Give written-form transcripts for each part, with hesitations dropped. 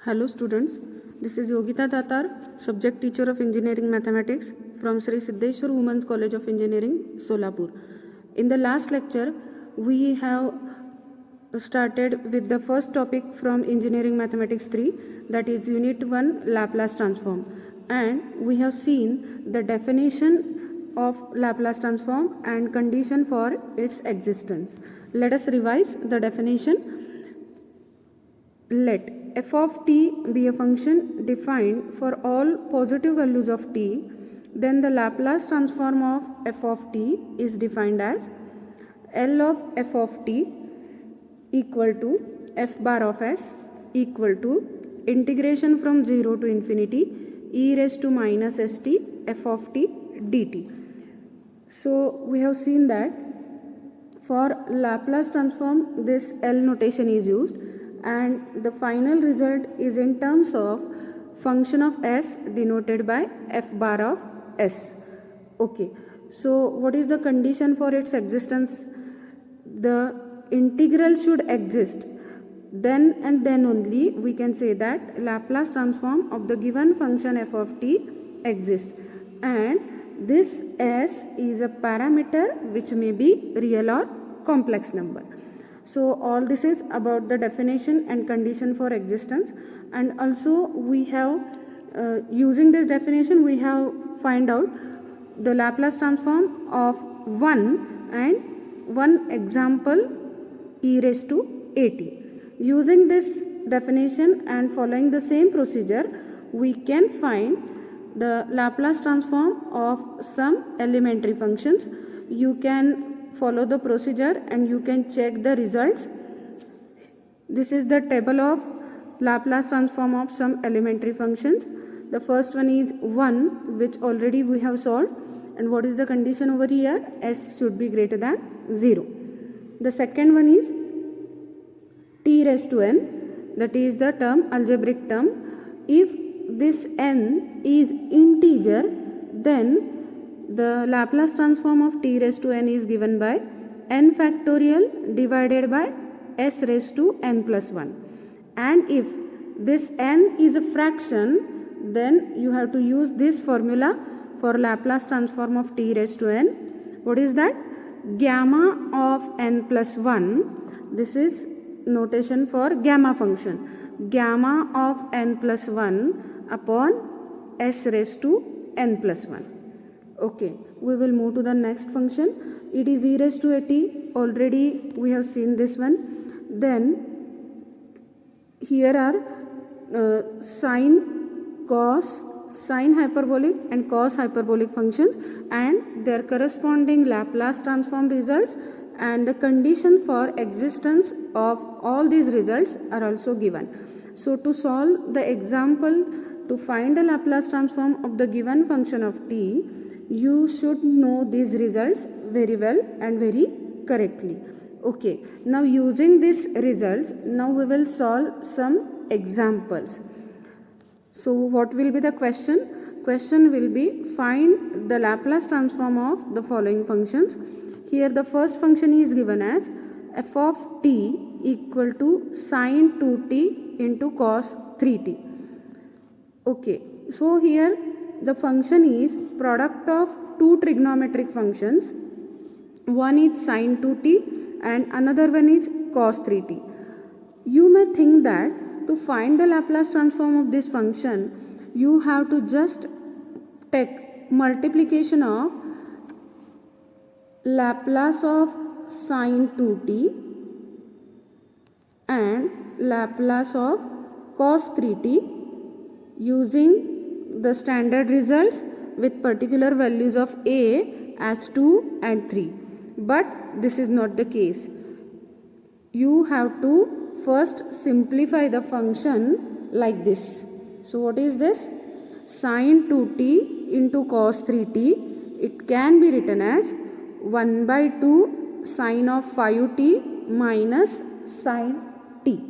Hello students, this is Yogita Datar, subject teacher of engineering mathematics from Sri Siddheshwar Women's College of Engineering, Solapur. In the last lecture, we have started with the first topic from engineering mathematics 3, that is unit 1 Laplace transform, and we have seen the definition of Laplace transform and condition for its existence. Let us revise the definition. Let f of t be a function defined for all positive values of t, then the Laplace transform of f of t is defined as L of f of t equal to f bar of s equal to integration from 0 to infinity e raised to minus st f of t dt. So we have seen that for Laplace transform this L notation is used, and the final result is in terms of function of s denoted by f bar of s. Okay, so what is the condition for its existence? The integral should exist, then and then only we can say that Laplace transform of the given function f of t exists, and this s is a parameter which may be real or complex number. So all this is about the definition and condition for existence, and also we have using this definition we have find out the Laplace transform of 1 and one example e raised to at. Using this definition and following the same procedure, we can find the Laplace transform of some elementary functions. You can follow the procedure and you can check the results. This is the table of Laplace transform of some elementary functions. The first one is 1, which already we have solved, and what is the condition over here? S should be greater than 0. The second one is t raised to n, that is the term, algebraic term. If this n is integer, then the Laplace transform of t raised to n is given by n factorial divided by s raised to n plus 1. And if this n is a fraction, then you have to use this formula for Laplace transform of t raised to n. What is that? Gamma of n plus 1. This is notation for gamma function. Gamma of n plus 1 upon s raised to n plus 1. Okay, we will move to the next function. It is e raised to at. Already we have seen this one. Then here are sine, cos, sine hyperbolic and cos hyperbolic functions and their corresponding Laplace transform results, and the condition for existence of all these results are also given. So to solve the example to find the Laplace transform of the given function of t, you should know these results very well and very correctly. Okay, now using these results, now we will solve some examples. So what will be the question? Question will be find the Laplace transform of the following functions. Here the first function is given as f of t equal to sine 2t into cos 3t. Okay, so here the function is product of two trigonometric functions. One is sine 2t and another one is cos 3t. You may think that to find the Laplace transform of this function, you have to just take multiplication of Laplace of sine 2t and Laplace of cos 3t using the standard results with particular values of a as 2 and 3. But this is not the case. You have to first simplify the function like this. So what is this? Sine 2t into cos 3t. It can be written as 1 by 2 sine of 5t minus sine t.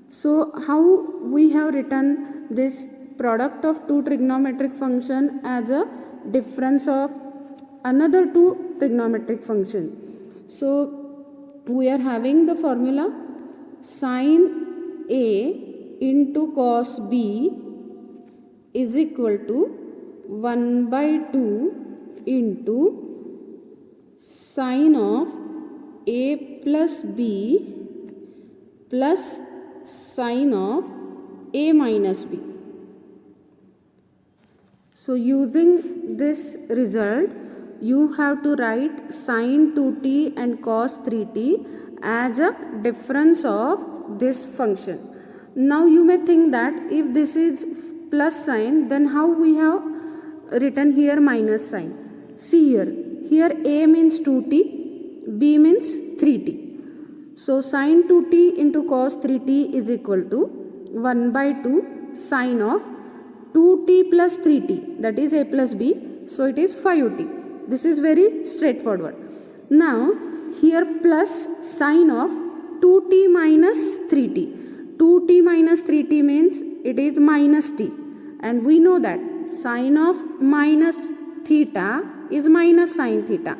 So how we have written this product of two trigonometric function as a difference of another two trigonometric function. So we are having the formula sine A into cos B is equal to 1 by 2 into sine of A plus B plus sine of A minus B. So using this result, you have to write sine 2t and cos 3t as a difference of this function. Now you may think that if this is plus sign, then how we have written here minus sign. See here A means 2t, B means 3t. So sine 2t into cos 3t is equal to 1 by 2 sine of 2t plus 3t, that is A plus B, so it is 5t. This is very straightforward. Now here plus sine of 2t minus 3t. 2t minus 3t means it is minus t, and we know that sine of minus theta is minus sine theta.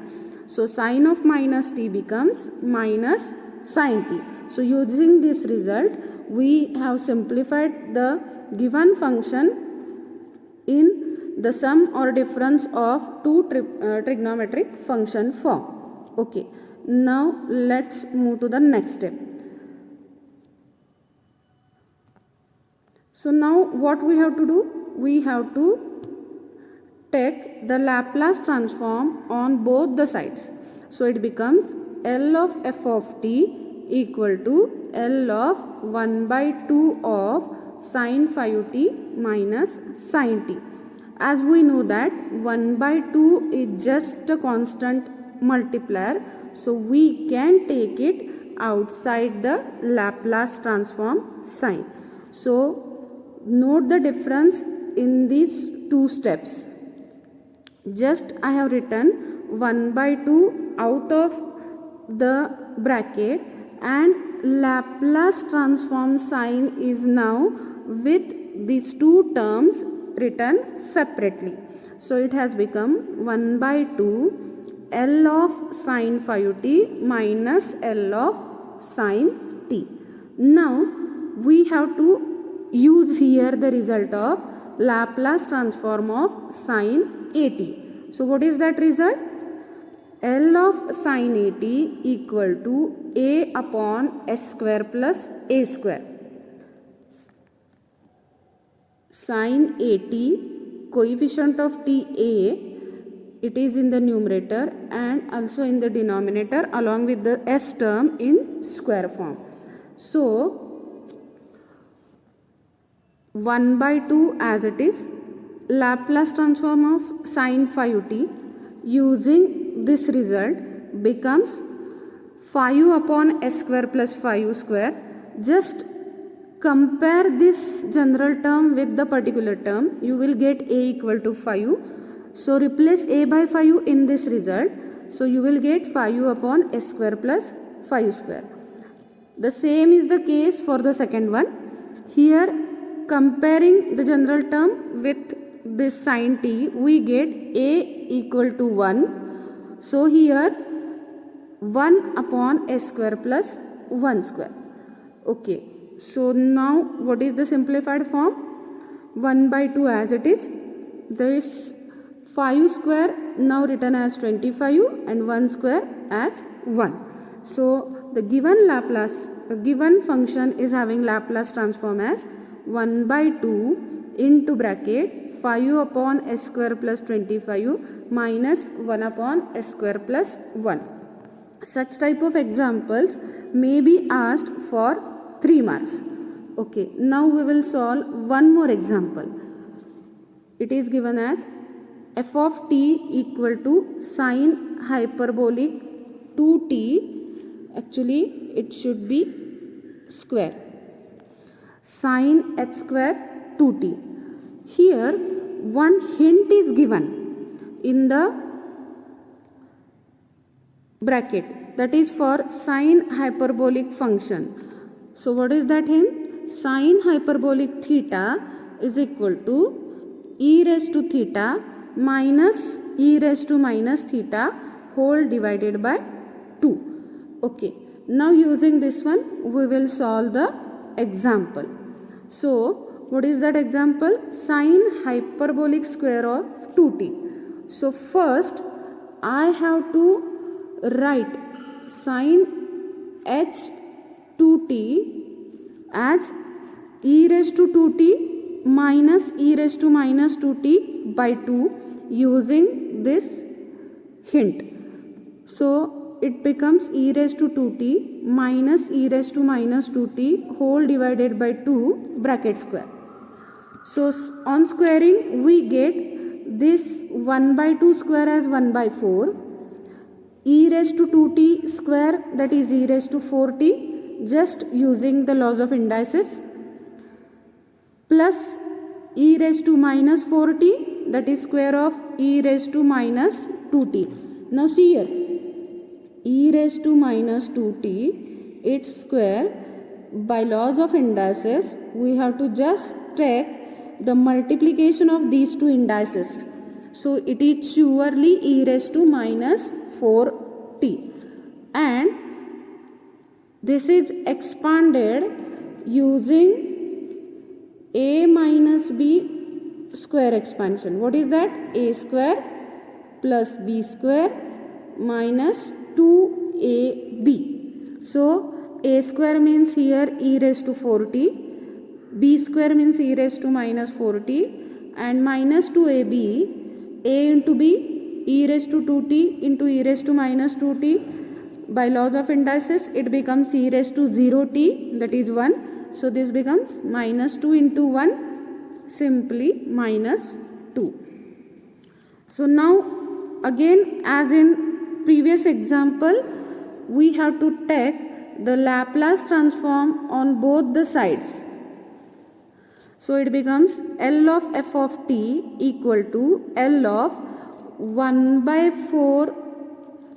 So sine of minus t becomes minus sine t. So using this result, we have simplified the given function in the sum or difference of two trigonometric function form. Okay, now let's move to the next step. So now what we have to do? We have to take the Laplace transform on both the sides. So it becomes L of f of t equal to L of 1 by 2 of sine 5t minus sine t. As we know that 1 by 2 is just a constant multiplier, so we can take it outside the Laplace transform sign. So note the difference in these two steps. Just I have written 1 by 2 out of the bracket, and Laplace transform sign is now with these two terms written separately. So it has become 1 by 2 L of sine 5t minus L of sine t. Now we have to use here the result of Laplace transform of sine at. So what is that result? L of sine at equal to A upon S square plus A square. Sine at, coefficient of t A, it is in the numerator and also in the denominator along with the S term in square form. So 1 by 2 as it is, Laplace transform of sine 5t using this result becomes 5 upon s square plus 5 square. Just compare this general term with the particular term, you will get A equal to 5. So replace A by 5 in this result. So you will get 5 upon s square plus 5 square. The same is the case for the second one. Here comparing the general term with this sine t, we get A equal to 1. So here 1 upon s square plus 1 square. Okay. So now what is the simplified form? 1 by 2 as it is. This 5 square now written as 25 and 1 square as 1. So the given function is having Laplace transform as 1 by 2 into bracket 5 upon s square plus 25 minus 1 upon s square plus 1. Such type of examples may be asked for 3 marks. Okay, now we will solve one more example. It is given as f of t equal to sine hyperbolic 2t. Actually, it should be square. Sine h square 2t. Here, one hint is given in the bracket, that is for sine hyperbolic function. So what is that hint? Sine hyperbolic theta is equal to e raised to theta minus e raised to minus theta whole divided by 2. Okay. Now using this one, we will solve the example. So what is that example? Sine hyperbolic square of 2t. So first I have to write sine h 2t as e raised to 2t minus e raised to minus 2t by 2 using this hint. So it becomes e raised to 2t minus e raised to minus 2t whole divided by 2 bracket square. So on squaring we get this 1 by 2 square as 1 by 4, e raised to 2t square, that is e raised to 4t, just using the laws of indices, plus e raised to minus 4t, that is square of e raised to minus 2t. Now see here, e raised to minus 2t, its square, by laws of indices we have to just take the multiplication of these two indices. So it is surely e raised to minus 4t, and this is expanded using a minus b square expansion. What is that? A square plus b square minus 2ab. So a square means here e raised to 4t, b square means e raised to minus 4t, and minus 2ab, a into b, e raised to 2t into e raised to minus 2t. By laws of indices it becomes e raised to 0t, that is 1. So this becomes minus 2 into 1, simply minus 2. So now again, as in previous example, we have to take the Laplace transform on both the sides. So it becomes L of f of t equal to L of 1 by 4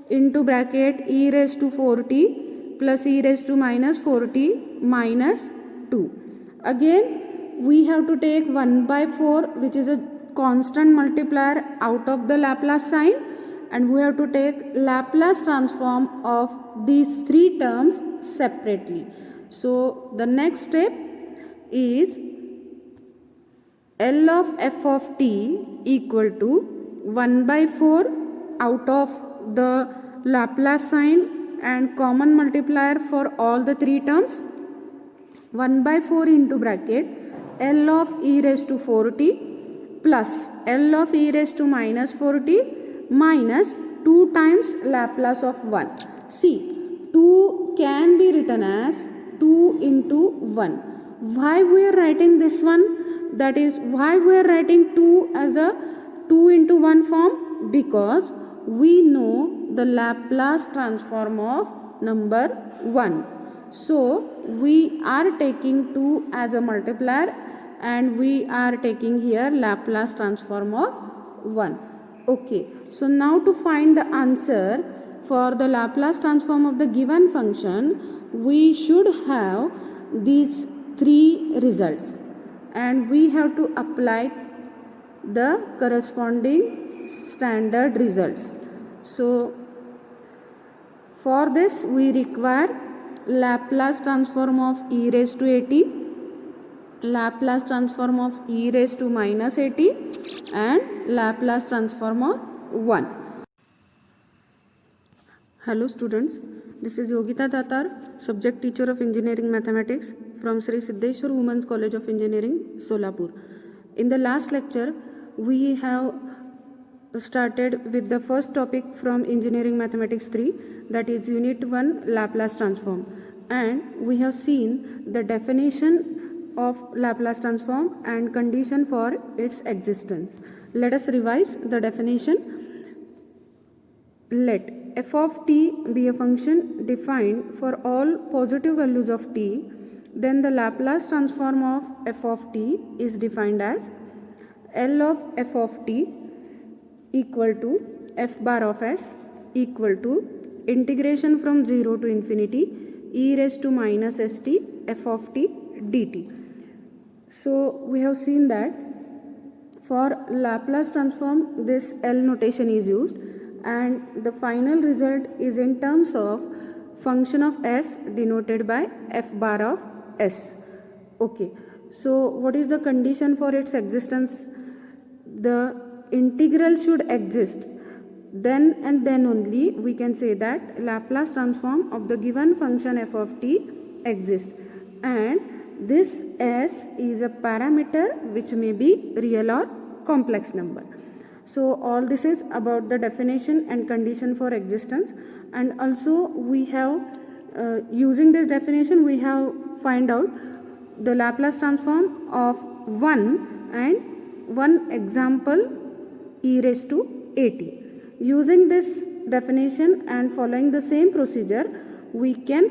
into bracket e raised to 4t plus e raised to minus 4t minus 2. Again we have to take 1 by 4, which is a constant multiplier, out of the Laplace sign, and we have to take Laplace transform of these three terms separately. So the next step is L of f of t equal to 1 by 4 out of the Laplace sign and common multiplier for all the three terms, 1 by 4 into bracket L of e raised to 4t plus L of e raised to minus 4t minus 2 times Laplace of 1. See, 2 can be written as 2 into 1. Why we are writing this one? That is, why we are writing 2 as a 2 into 1 form? Because we know the Laplace transform of number 1. So we are taking 2 as a multiplier and we are taking here Laplace transform of 1. Okay, so now to find the answer for the Laplace transform of the given function, we should have these three results and we have to apply the corresponding standard results. So for this we require Laplace transform of e raised to at, Laplace transform of e raised to minus at, and Laplace transform of 1. Hello students, this is Yogita Datar, subject teacher of engineering mathematics from Sri Siddheshwar Women's College of Engineering, Solapur. In the last lecture, we have started with the first topic from Engineering Mathematics 3, that is Unit 1 Laplace transform, and we have seen the definition of Laplace transform and condition for its existence. Let us revise the definition. Let f of t be a function defined for all positive values of t, then the Laplace transform of f of t is defined as L of f of t equal to f bar of s equal to integration from 0 to infinity e raised to minus st f of t dt. So we have seen that for Laplace transform this L notation is used, and the final result is in terms of function of s denoted by f bar of s. Okay, So what is the condition for its existence? The integral should exist. Then and then only we can say that Laplace transform of the given function f of t exists, and this s is a parameter which may be real or complex number. So all this is about the definition and condition for existence, and also we have using this definition we have find out the Laplace transform of 1 and one example e raised to at. Using this definition and following the same procedure, we can